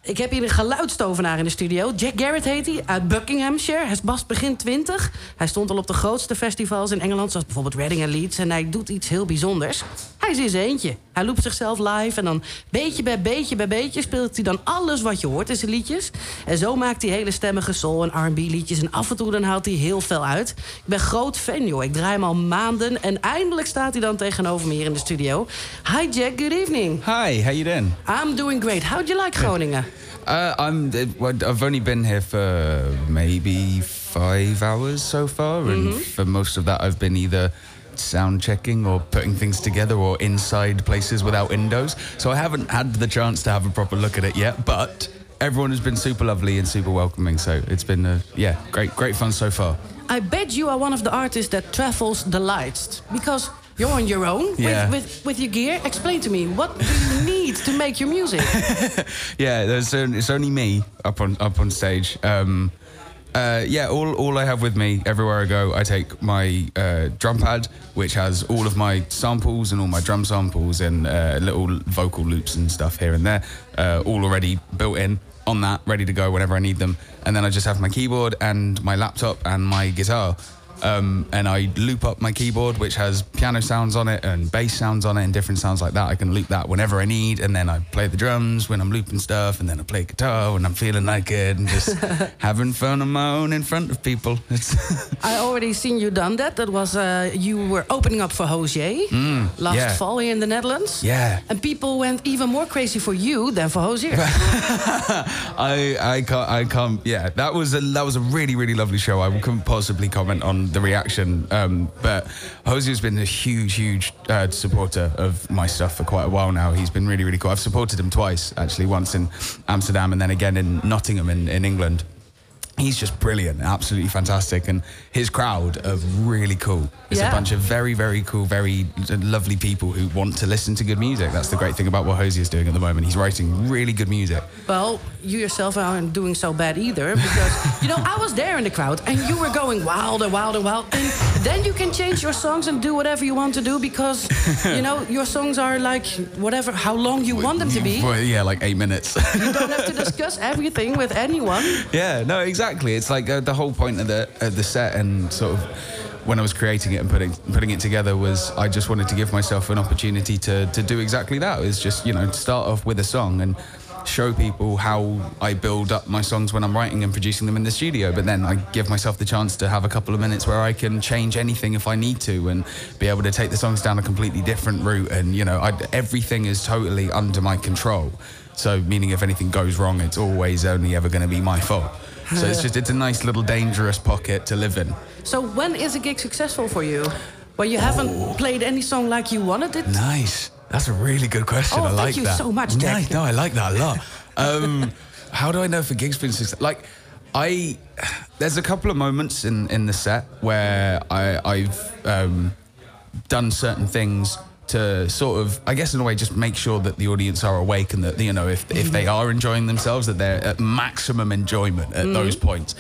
Ik heb hier een geluidstovenaar in de studio. Jack Garratt heet hij, uit Buckinghamshire. Hij is pas begin 20. Hij stond al op de grootste festivals in Engeland, zoals bijvoorbeeld Reading en Leeds. En hij doet iets heel bijzonders. Hij is in zijn eentje. Hij loopt zichzelf live en dan beetje bij beetje speelt hij dan alles wat je hoort in zijn liedjes. En zo maakt hij hele stemmige soul- en R&B liedjes. En af en toe dan haalt hij heel veel uit. Ik ben groot fan, joh. Ik draai hem al maanden. En eindelijk staat hij dan tegenover me hier in de studio. Hi Jack, good evening. Hi, how you doing? I'm doing great. How do you like Groningen? I've only been here for maybe 5 hours so far, and for most of that I've been either sound checking or putting things together or inside places without windows. So I haven't had the chance to have a proper look at it yet, but everyone has been super lovely and super welcoming, so it's been great fun so far. I bet you are one of the artists that travels the lightst, because you're on your own with your gear. Explain to me, what do you need to make your music? It's only me up on stage. All I have with me everywhere I go, I take my drum pad, which has all of my samples and all my drum samples and little vocal loops and stuff here and there, all already built in on that, ready to go whenever I need them. And then I just have my keyboard and my laptop and my guitar. And I loop up my keyboard, which has piano sounds on it and bass sounds on it and different sounds like that. I can loop that whenever I need, and then I play the drums when I'm looping stuff, and then I play guitar when I'm feeling like it and just having fun on my own in front of people. I already seen you done that. That was you were opening up for Hozier last fall here in the Netherlands. Yeah. And people went even more crazy for you than for Hozier. I can't. Yeah, that was a really lovely show. I couldn't possibly comment on the reaction, but Hosier's been a huge supporter of my stuff for quite a while now. He's been really cool. I've supported him twice, actually, once in Amsterdam and then again in Nottingham in England. He's just brilliant, absolutely fantastic, and his crowd are really cool. It's a bunch of very cool, very lovely people who want to listen to good music. That's the great thing about what Hosier's doing at the moment. He's writing really good music. Well, you yourself aren't doing so bad either, because I was there in the crowd and you were going wild and and then you can change your songs and do whatever you want to do, because your songs are like how long you want them to be. Like 8 minutes. You don't have to discuss everything with anyone. Yeah, no, exactly. It's like the whole point of the set, and sort of when I was creating it and putting it together, was I just wanted to give myself an opportunity to do exactly that. It was just start off with a song and show people how I build up my songs when I'm writing and producing them in the studio, but then I give myself the chance to have a couple of minutes where I can change anything if I need to, and be able to take the songs down a completely different route, and everything is totally under my control. So meaning if anything goes wrong, it's always only ever going to be my fault. So it's a nice little dangerous pocket to live in. So when is a gig successful for you? When you haven't played any song like you wanted it? Nice. That's a really good question. I like that. Thank you so much, Jack. Nice. No, I like that a lot. How do I know if a gig's been successful? Like, there's a couple of moments in the set where I've done certain things to sort of, I guess in a way, just make sure that the audience are awake, and that if they are enjoying themselves, that they're at maximum enjoyment at those points.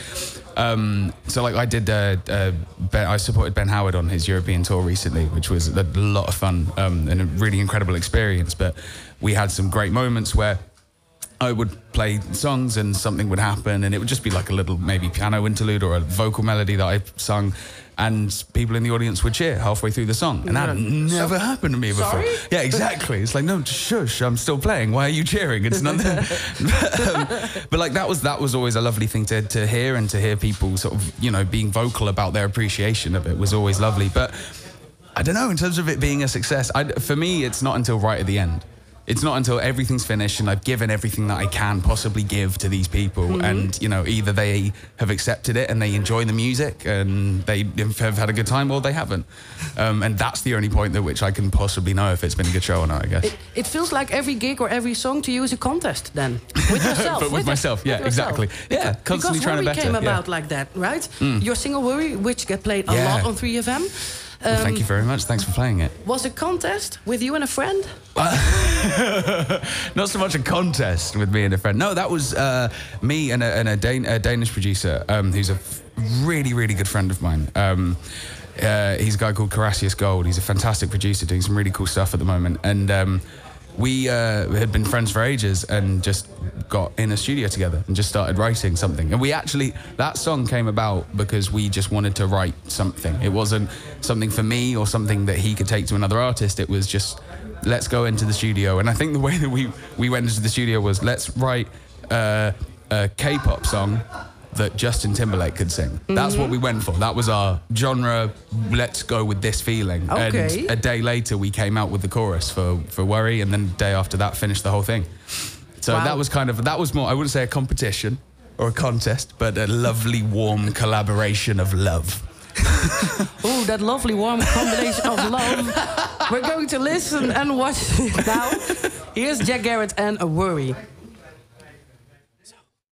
So like I did, I supported Ben Howard on his European tour recently, which was a lot of fun and a really incredible experience. But we had some great moments where I would play songs and something would happen, and it would just be like a little maybe piano interlude or a vocal melody that I sung, and people in the audience would cheer halfway through the song. And that never happened to me before. Sorry? Yeah, exactly. It's like, no, shush, I'm still playing. Why are you cheering? It's nothing. But like that was always a lovely thing to hear, and to hear people sort of, being vocal about their appreciation of it was always lovely. But I don't know, in terms of it being a success, for me, it's not until right at the end. It's not until everything's finished and I've given everything that I can possibly give to these people, and either they have accepted it and they enjoy the music and they have had a good time, or they haven't, and that's the only point at which I can possibly know if it's been a good show or not, I guess. It feels like every gig or every song to you is a contest then, with yourself. But with myself, exactly. Yeah, constantly trying to better. Because Worry came about like that, right? Your single Worry, which get played a lot on 3FM. Well, thank you very much. Thanks for playing it. Was a contest with you and a friend? Not so much a contest with me and a friend. No, that was me and a Danish producer who's a really good friend of mine. He's a guy called Garratt. He's a fantastic producer doing some really cool stuff at the moment. And we had been friends for ages and just got in a studio together and just started writing something. And we actually, that song came about because we just wanted to write something. It wasn't something for me or something that he could take to another artist. It was just, let's go into the studio. And I think the way that we went into the studio was, let's write a K-pop song that Justin Timberlake could sing. That's what we went for. That was our genre. Let's go with this feeling. Okay. And a day later, we came out with the chorus for Worry, and then the day after that, finished the whole thing. So Wow. that was more, I wouldn't say a competition or a contest, but a lovely, warm collaboration of love. Oh, that lovely warm combination of love. We're going to listen and watch it now. Here's Jack Garratt and A Worry.